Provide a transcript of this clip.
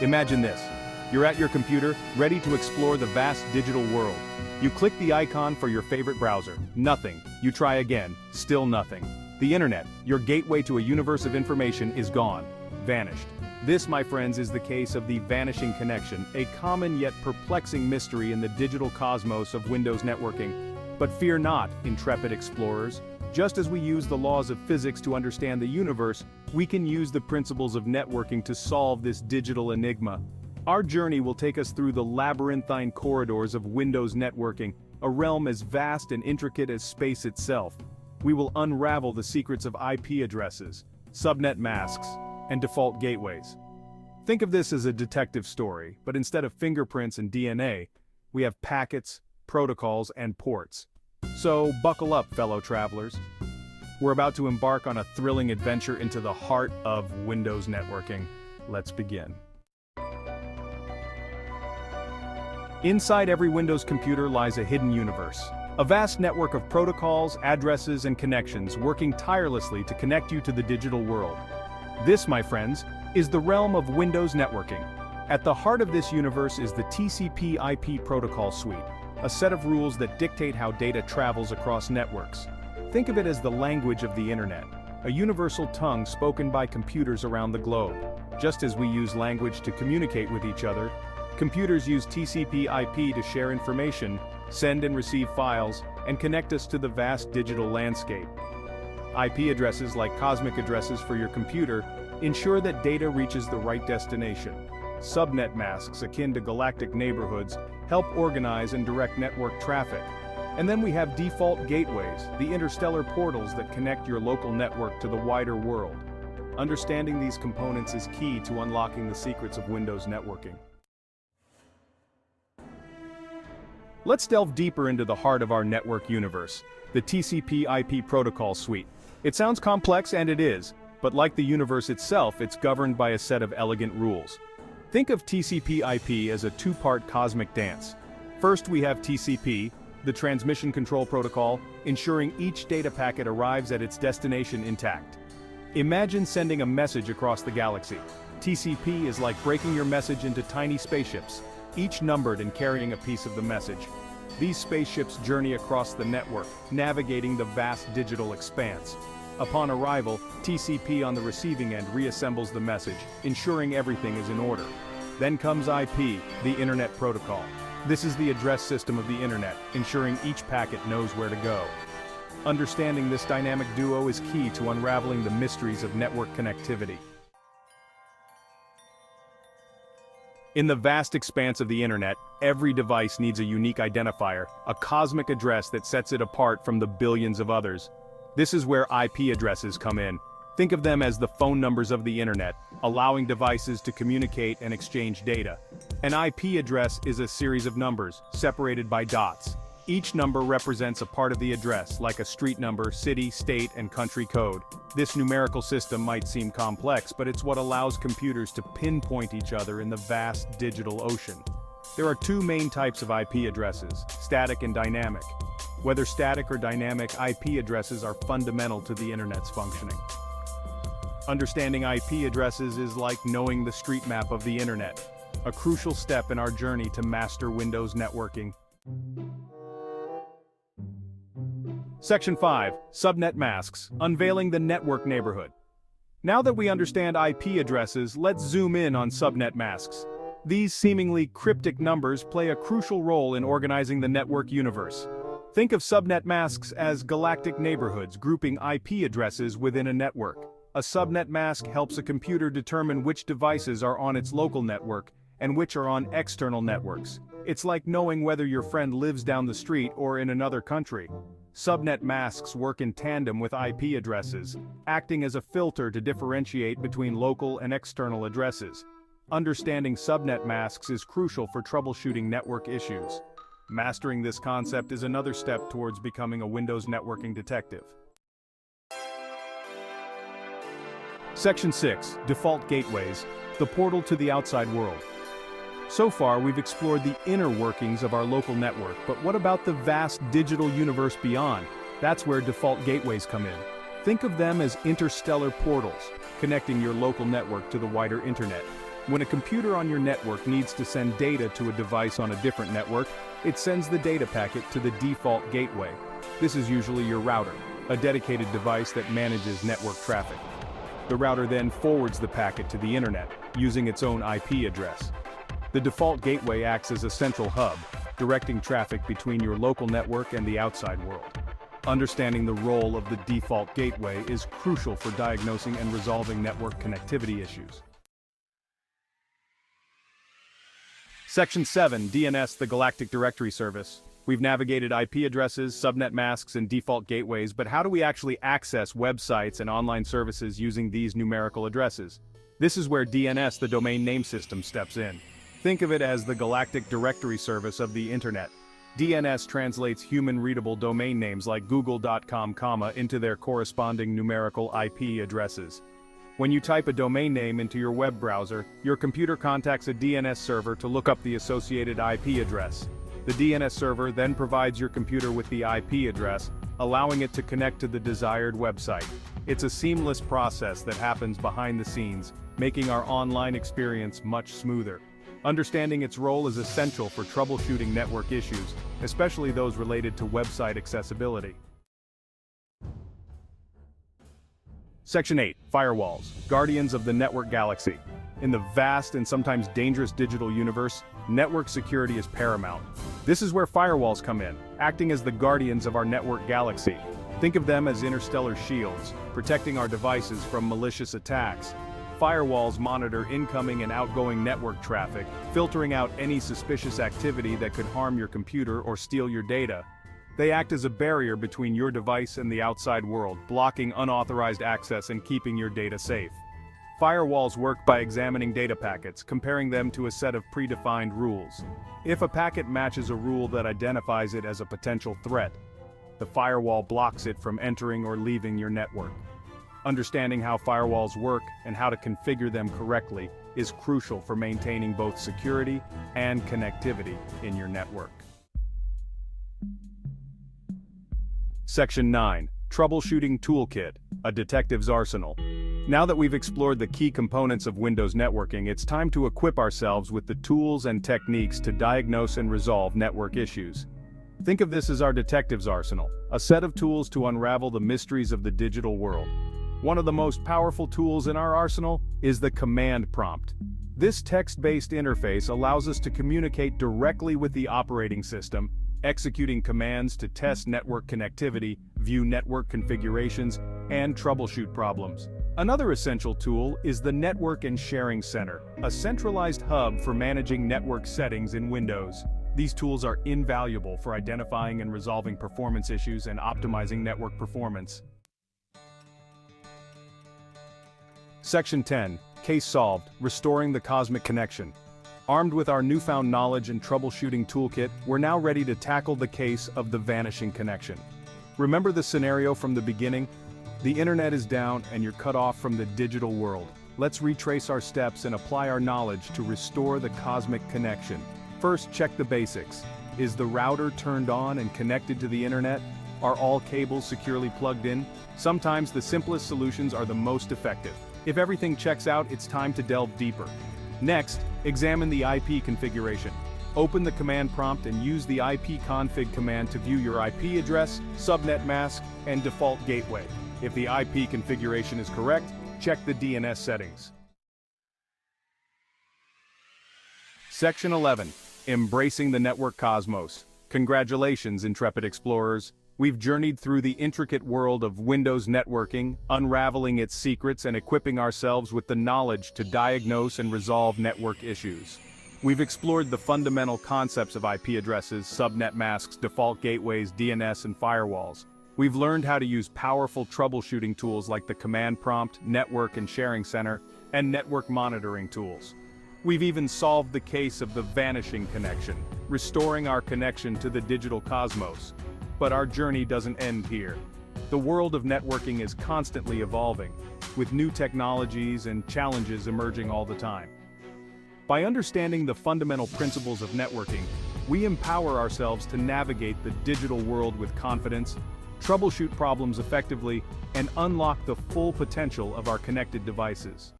Imagine this. You're at your computer, ready to explore the vast digital world. You click the icon for your favorite browser. Nothing. You try again. Still nothing. The internet, your gateway to a universe of information, is gone. Vanished. This, my friends, is the case of the vanishing connection, a common yet perplexing mystery in the digital cosmos of Windows networking. But fear not, intrepid explorers. Just as we use the laws of physics to understand the universe, we can use the principles of networking to solve this digital enigma. Our journey will take us through the labyrinthine corridors of Windows networking, a realm as vast and intricate as space itself. We will unravel the secrets of IP addresses, subnet masks, and default gateways. Think of this as a detective story, but instead of fingerprints and DNA, we have packets, protocols, and ports. So buckle up, fellow travelers. We're about to embark on a thrilling adventure into the heart of Windows networking. Let's begin. Inside every Windows computer lies a hidden universe. A vast network of protocols, addresses, and connections working tirelessly to connect you to the digital world. This, my friends, is the realm of Windows networking. At the heart of this universe is the TCP/IP protocol suite, a set of rules that dictate how data travels across networks. Think of it as the language of the internet, a universal tongue spoken by computers around the globe. Just as we use language to communicate with each other, computers use TCP/IP to share information, send and receive files, and connect us to the vast digital landscape. IP addresses, like cosmic addresses for your computer, ensure that data reaches the right destination. Subnet masks, akin to galactic neighborhoods, help organize and direct network traffic. And then we have default gateways, the interstellar portals that connect your local network to the wider world. Understanding these components is key to unlocking the secrets of Windows networking. Let's delve deeper into the heart of our network universe, the TCP/IP protocol suite. It sounds complex, and it is, but like the universe itself, it's governed by a set of elegant rules. Think of TCP/IP as a two-part cosmic dance. First, we have TCP, the transmission control protocol, ensuring each data packet arrives at its destination intact. Imagine sending a message across the galaxy. TCP is like breaking your message into tiny spaceships, each numbered and carrying a piece of the message. These spaceships journey across the network, navigating the vast digital expanse. Upon arrival, TCP on the receiving end reassembles the message, ensuring everything is in order. Then comes IP, the Internet Protocol. This is the address system of the Internet, ensuring each packet knows where to go. Understanding this dynamic duo is key to unraveling the mysteries of network connectivity. In the vast expanse of the Internet, every device needs a unique identifier, a cosmic address that sets it apart from the billions of others. This is where IP addresses come in. Think of them as the phone numbers of the Internet, allowing devices to communicate and exchange data. An IP address is a series of numbers, separated by dots. Each number represents a part of the address, like a street number, city, state, and country code. This numerical system might seem complex, but it's what allows computers to pinpoint each other in the vast digital ocean. There are two main types of IP addresses, static and dynamic. Whether static or dynamic, IP addresses are fundamental to the Internet's functioning. Understanding IP addresses is like knowing the street map of the Internet, a crucial step in our journey to master Windows networking. Section 5, Subnet Masks, Unveiling the Network Neighborhood. Now that we understand IP addresses, let's zoom in on subnet masks. These seemingly cryptic numbers play a crucial role in organizing the network universe. Think of subnet masks as galactic neighborhoods grouping IP addresses within a network. A subnet mask helps a computer determine which devices are on its local network and which are on external networks. It's like knowing whether your friend lives down the street or in another country. Subnet masks work in tandem with IP addresses, acting as a filter to differentiate between local and external addresses. Understanding subnet masks is crucial for troubleshooting network issues. Mastering this concept is another step towards becoming a Windows networking detective. Section 6, Default Gateways, the portal to the outside world. So far, we've explored the inner workings of our local network, but what about the vast digital universe beyond? That's where default gateways come in. Think of them as interstellar portals, connecting your local network to the wider internet. When a computer on your network needs to send data to a device on a different network, it sends the data packet to the default gateway. This is usually your router, a dedicated device that manages network traffic. The router then forwards the packet to the internet, using its own IP address. The default gateway acts as a central hub, directing traffic between your local network and the outside world. Understanding the role of the default gateway is crucial for diagnosing and resolving network connectivity issues. Section 7, DNS, the Galactic Directory Service. We've navigated IP addresses, subnet masks, and default gateways, but how do we actually access websites and online services using these numerical addresses? This is where DNS, the domain name system, steps in. Think of it as the Galactic Directory Service of the Internet. DNS translates human-readable domain names like google.com, into their corresponding numerical IP addresses. When you type a domain name into your web browser, your computer contacts a DNS server to look up the associated IP address. The DNS server then provides your computer with the IP address, allowing it to connect to the desired website. It's a seamless process that happens behind the scenes, making our online experience much smoother. Understanding its role is essential for troubleshooting network issues, especially those related to website accessibility. Section 8, Firewalls, Guardians of the Network Galaxy. In the vast and sometimes dangerous digital universe, network security is paramount. This is where firewalls come in, acting as the guardians of our network galaxy. Think of them as interstellar shields, protecting our devices from malicious attacks. Firewalls monitor incoming and outgoing network traffic, filtering out any suspicious activity that could harm your computer or steal your data. They act as a barrier between your device and the outside world, blocking unauthorized access and keeping your data safe. Firewalls work by examining data packets, comparing them to a set of predefined rules. If a packet matches a rule that identifies it as a potential threat, the firewall blocks it from entering or leaving your network. Understanding how firewalls work and how to configure them correctly is crucial for maintaining both security and connectivity in your network. Section 9, Troubleshooting Toolkit, a detective's arsenal. Now that we've explored the key components of Windows networking, it's time to equip ourselves with the tools and techniques to diagnose and resolve network issues. Think of this as our detective's arsenal, a set of tools to unravel the mysteries of the digital world. One of the most powerful tools in our arsenal is the command prompt. This text-based interface allows us to communicate directly with the operating system, executing commands to test network connectivity, view network configurations, and troubleshoot problems. Another essential tool is the Network and Sharing Center, a centralized hub for managing network settings in Windows. These tools are invaluable for identifying and resolving performance issues and optimizing network performance. Section 10, Case Solved, Restoring the Cosmic Connection. Armed with our newfound knowledge and troubleshooting toolkit, we're now ready to tackle the case of the vanishing connection. Remember the scenario from the beginning? The internet is down and you're cut off from the digital world. Let's retrace our steps and apply our knowledge to restore the cosmic connection. First, check the basics. Is the router turned on and connected to the internet? Are all cables securely plugged in? Sometimes the simplest solutions are the most effective. If everything checks out, it's time to delve deeper. Next, examine the IP configuration. Open the command prompt and use the ipconfig command to view your IP address, subnet mask, and default gateway. If the IP configuration is correct, check the DNS settings. Section 11, Embracing the Network Cosmos. Congratulations, intrepid explorers. We've journeyed through the intricate world of Windows networking, unraveling its secrets and equipping ourselves with the knowledge to diagnose and resolve network issues. We've explored the fundamental concepts of IP addresses, subnet masks, default gateways, DNS, and firewalls. We've learned how to use powerful troubleshooting tools like the command prompt, Network and Sharing Center, and network monitoring tools. We've even solved the case of the vanishing connection, restoring our connection to the digital cosmos. But our journey doesn't end here. The world of networking is constantly evolving, with new technologies and challenges emerging all the time. By understanding the fundamental principles of networking, we empower ourselves to navigate the digital world with confidence, troubleshoot problems effectively, and unlock the full potential of our connected devices.